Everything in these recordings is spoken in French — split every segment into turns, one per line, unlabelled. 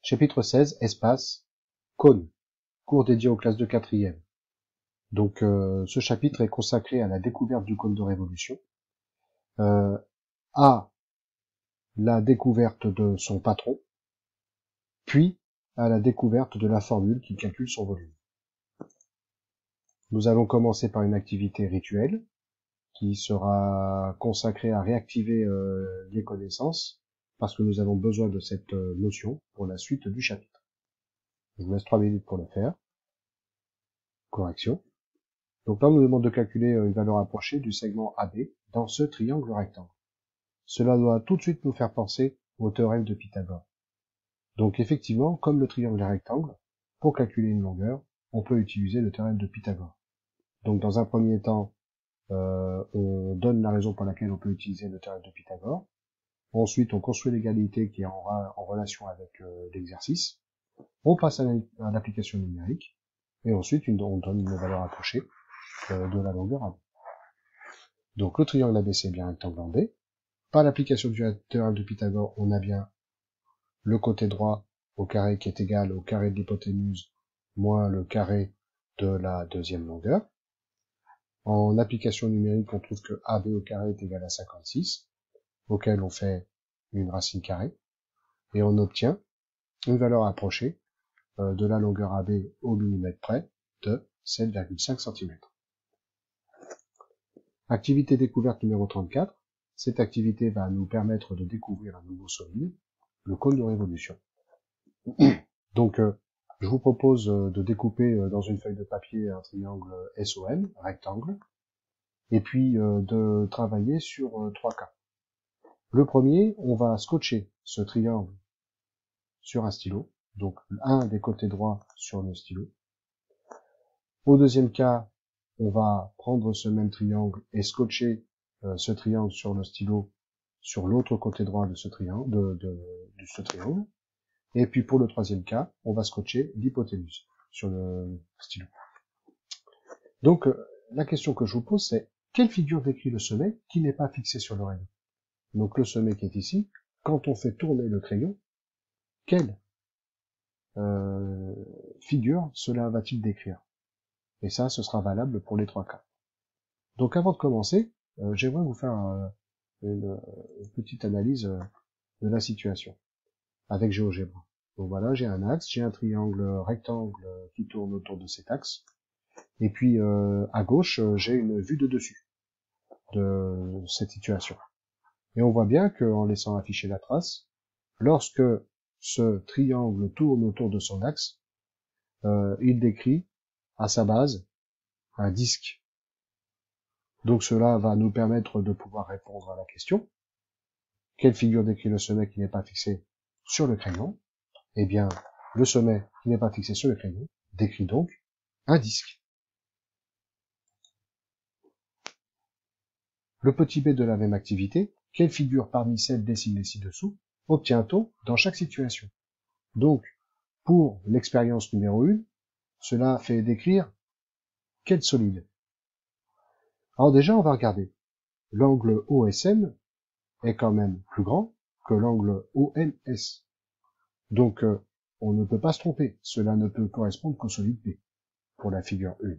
Chapitre 16, espace, cône, cours dédié aux classes de 4e. Donc ce chapitre est consacré à la découverte du cône de révolution, à la découverte de son patron, puis à la découverte de la formule qui calcule son volume. Nous allons commencer par une activité rituelle qui sera consacrée à réactiver les connaissances parce que nous avons besoin de cette notion pour la suite du chapitre. Je vous laisse 3 minutes pour le faire. Correction. Donc là, on nous demande de calculer une valeur approchée du segment AB dans ce triangle rectangle. Cela doit tout de suite nous faire penser au théorème de Pythagore. Donc effectivement, comme le triangle est rectangle, pour calculer une longueur, on peut utiliser le théorème de Pythagore. Donc dans un premier temps, on donne la raison pour laquelle on peut utiliser le théorème de Pythagore. Ensuite, on construit l'égalité qui est en relation avec l'exercice. On passe à l'application numérique. Et ensuite, on donne une valeur approchée de la longueur AB. Donc le triangle ABC est bien rectangle en B. Par l'application du théorème de Pythagore, on a bien le côté droit au carré qui est égal au carré de l'hypoténuse moins le carré de la deuxième longueur. En application numérique, on trouve que AB au carré est égal à 56, auquel on fait une racine carrée, et on obtient une valeur approchée de la longueur AB au millimètre près de 7,5 cm. Activité découverte numéro 34. Cette activité va nous permettre de découvrir un nouveau solide, le cône de révolution. Donc, je vous propose de découper dans une feuille de papier un triangle SOM, rectangle, et puis de travailler sur 3 cas. Le premier, on va scotcher ce triangle sur un stylo, donc un des côtés droits sur le stylo. Au deuxième cas, on va prendre ce même triangle et scotcher ce triangle sur le stylo sur l'autre côté droit de ce triangle, de ce triangle. Et puis pour le troisième cas, on va scotcher l'hypoténuse sur le stylo. Donc la question que je vous pose, c'est quelle figure décrit le sommet qui n'est pas fixé sur le rayon? Donc le sommet qui est ici, quand on fait tourner le crayon, quelle figure cela va-t-il décrire? Et ça, ce sera valable pour les 3 cas. Donc avant de commencer, j'aimerais vous faire une petite analyse de la situation avec GeoGebra. Donc voilà, j'ai un axe, j'ai un triangle rectangle qui tourne autour de cet axe, et puis à gauche, j'ai une vue de dessus de cette situation. Et on voit bien qu'en laissant afficher la trace, lorsque ce triangle tourne autour de son axe, il décrit à sa base un disque. Donc cela va nous permettre de pouvoir répondre à la question. Quelle figure décrit le sommet qui n'est pas fixé sur le crayon? Eh bien, le sommet qui n'est pas fixé sur le crayon décrit donc un disque. Le petit b de la même activité, quelle figure parmi celles dessinées ci-dessous obtient-on dans chaque situation? Donc, pour l'expérience numéro 1, cela fait décrire quel solide? Alors déjà, on va regarder. L'angle OSM est quand même plus grand que l'angle OMS. Donc, on ne peut pas se tromper. Cela ne peut correspondre qu'au solide B, pour la figure 1.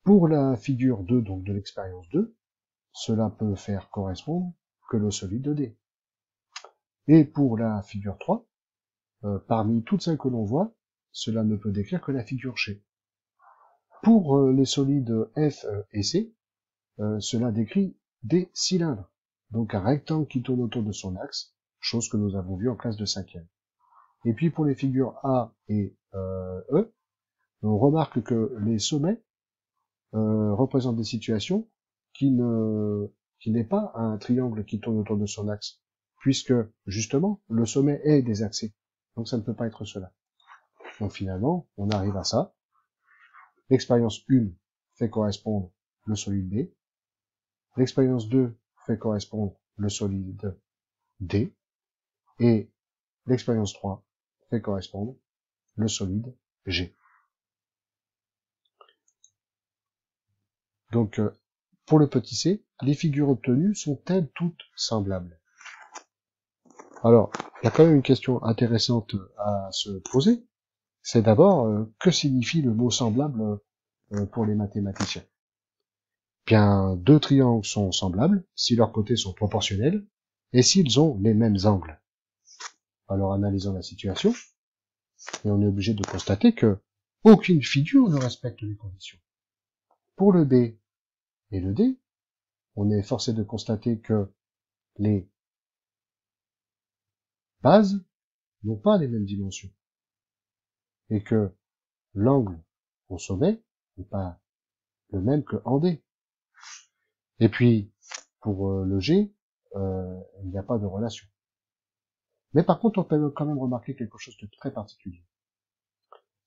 Pour la figure 2, donc de l'expérience 2, cela peut faire correspondre que le solide D. Et pour la figure 3, parmi toutes celles que l'on voit, cela ne peut décrire que la figure G. Pour les solides F et C, cela décrit des cylindres, donc un rectangle qui tourne autour de son axe, chose que nous avons vu en classe de 5e. Et puis pour les figures A et E, on remarque que les sommets représentent des situations qui n'est pas un triangle qui tourne autour de son axe, puisque justement le sommet est désaxé, donc ça ne peut pas être cela. Donc finalement, on arrive à ça. L'expérience 1 fait correspondre le solide B, l'expérience 2 fait correspondre le solide D, et l'expérience 3 fait correspondre le solide G. Donc, pour le petit c, les figures obtenues sont-elles toutes semblables? Alors, il y a quand même une question intéressante à se poser. C'est d'abord, que signifie le mot semblable pour les mathématiciens? Bien, deux triangles sont semblables si leurs côtés sont proportionnels et s'ils ont les mêmes angles. Alors, analysons la situation, et on est obligé de constater que aucune figure ne respecte les conditions. Pour le B et le D, on est forcé de constater que les bases n'ont pas les mêmes dimensions et que l'angle au sommet n'est pas le même que en D. Et puis, pour le G, il n'y a pas de relation. Mais par contre, on peut quand même remarquer quelque chose de très particulier.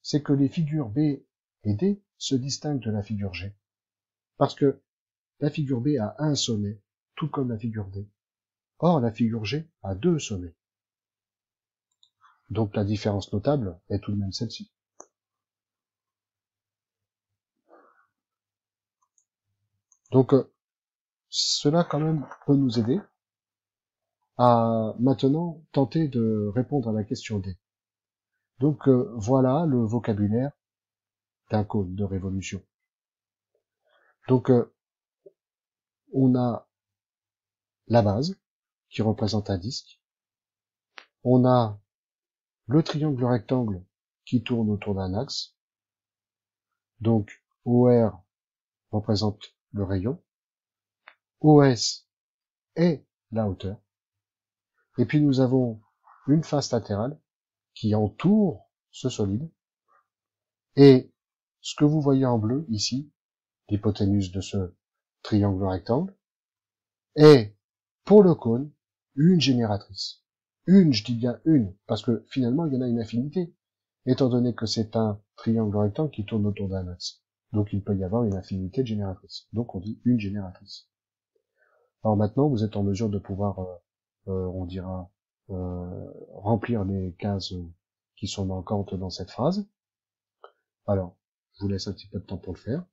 C'est que les figures B et D se distinguent de la figure G. Parce que la figure B a un sommet, tout comme la figure D. Or, la figure G a deux sommets. Donc la différence notable est tout de même celle-ci. Donc cela quand même peut nous aider à maintenant tenter de répondre à la question D. Donc voilà le vocabulaire d'un cône de révolution. Donc on a la base qui représente un disque. On a le triangle rectangle qui tourne autour d'un axe. Donc OR représente le rayon. OS est la hauteur. Et puis nous avons une face latérale qui entoure ce solide. Et ce que vous voyez en bleu ici, l'hypoténuse de ce triangle rectangle, est pour le cône une génératrice. Une, je dis bien une, parce que finalement il y en a une infinité, étant donné que c'est un triangle rectangle qui tourne autour d'un axe. Donc il peut y avoir une infinité de génératrices. Donc on dit une génératrice. Alors maintenant vous êtes en mesure de pouvoir, on dira, remplir les cases qui sont manquantes dans cette phrase. Alors, je vous laisse un petit peu de temps pour le faire.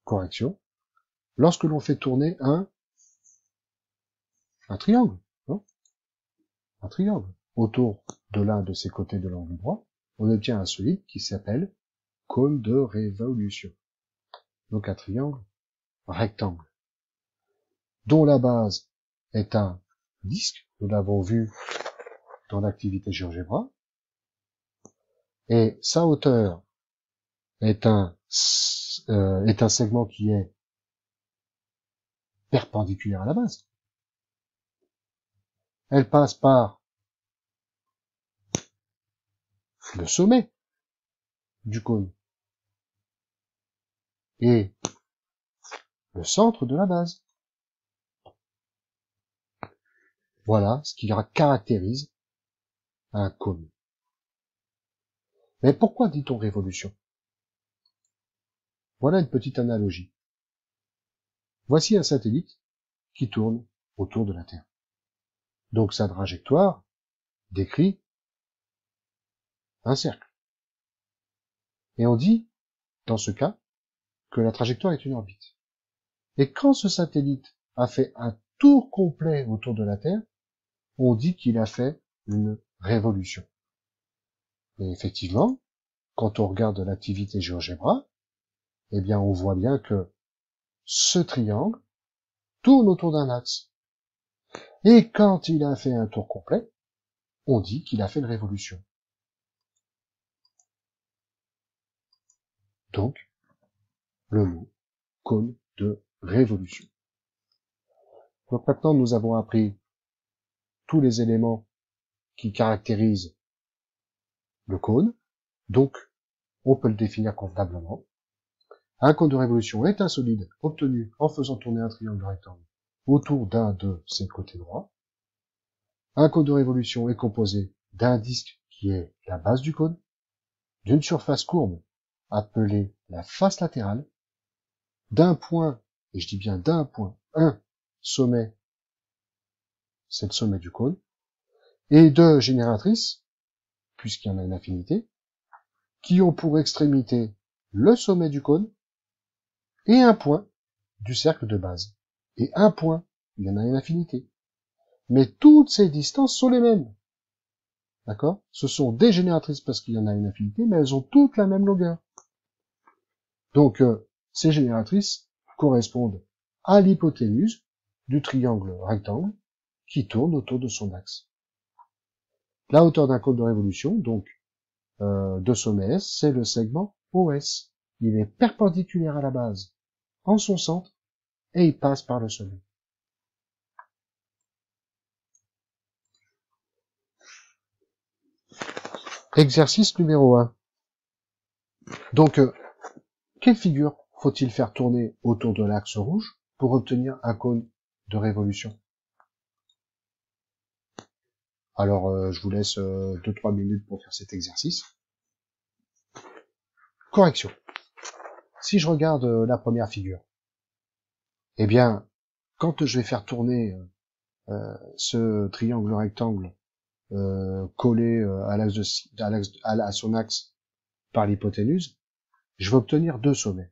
Correction. Lorsque l'on fait tourner un triangle, non, un triangle, autour de l'un de ses côtés de l'angle droit, on obtient un solide qui s'appelle cône de révolution. Donc un triangle rectangle, dont la base est un disque, nous l'avons vu dans l'activité GeoGebra, et sa hauteur est un segment qui est perpendiculaire à la base. Elle passe par le sommet du cône et le centre de la base. Voilà ce qui caractérise un cône. Mais pourquoi dit-on révolution? Voilà une petite analogie. Voici un satellite qui tourne autour de la Terre. Donc sa trajectoire décrit un cercle. Et on dit, dans ce cas, que la trajectoire est une orbite. Et quand ce satellite a fait un tour complet autour de la Terre, on dit qu'il a fait une révolution. Et effectivement, quand on regarde l'activité GeoGebra, eh bien on voit bien que ce triangle tourne autour d'un axe. Et quand il a fait un tour complet, on dit qu'il a fait une révolution. Donc, le mot cône de révolution. Donc maintenant, nous avons appris tous les éléments qui caractérisent le cône. Donc, on peut le définir convenablement. Un cône de révolution est un solide obtenu en faisant tourner un triangle rectangle autour d'un de ses côtés droits. Un cône de révolution est composé d'un disque qui est la base du cône, d'une surface courbe appelée la face latérale, d'un point, et je dis bien d'un point, un sommet, c'est le sommet du cône, et de génératrices, puisqu'il y en a une infinité, qui ont pour extrémité le sommet du cône et un point du cercle de base. Et un point, il y en a une infinité. Mais toutes ces distances sont les mêmes. D'accord? Ce sont des génératrices parce qu'il y en a une infinité, mais elles ont toutes la même longueur. Donc, ces génératrices correspondent à l'hypoténuse du triangle rectangle qui tourne autour de son axe. La hauteur d'un cône de révolution, donc de sommet S, c'est le segment OS. Il est perpendiculaire à la base, en son centre, et il passe par le sommet. Exercice numéro 1. Donc, quelle figure faut-il faire tourner autour de l'axe rouge pour obtenir un cône de révolution? Alors, je vous laisse 2-3 minutes pour faire cet exercice. Correction. Si je regarde la première figure, eh bien, quand je vais faire tourner ce triangle rectangle collé à son axe par l'hypoténuse, je vais obtenir deux sommets.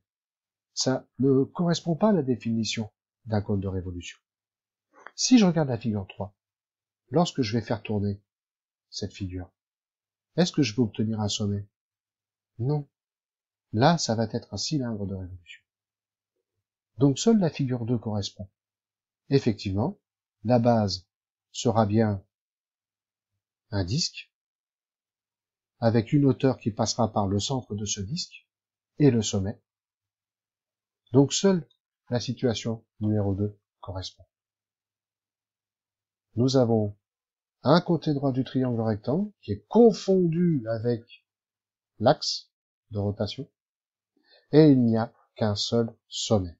Ça ne correspond pas à la définition d'un cône de révolution. Si je regarde la figure 3, lorsque je vais faire tourner cette figure, est-ce que je vais obtenir un sommet? Non. Là, ça va être un cylindre de révolution. Donc seule la figure 2 correspond. Effectivement, la base sera bien un disque, avec une hauteur qui passera par le centre de ce disque et le sommet. Donc seule la situation numéro 2 correspond. Nous avons un côté droit du triangle rectangle qui est confondu avec l'axe de rotation, et il n'y a qu'un seul sommet.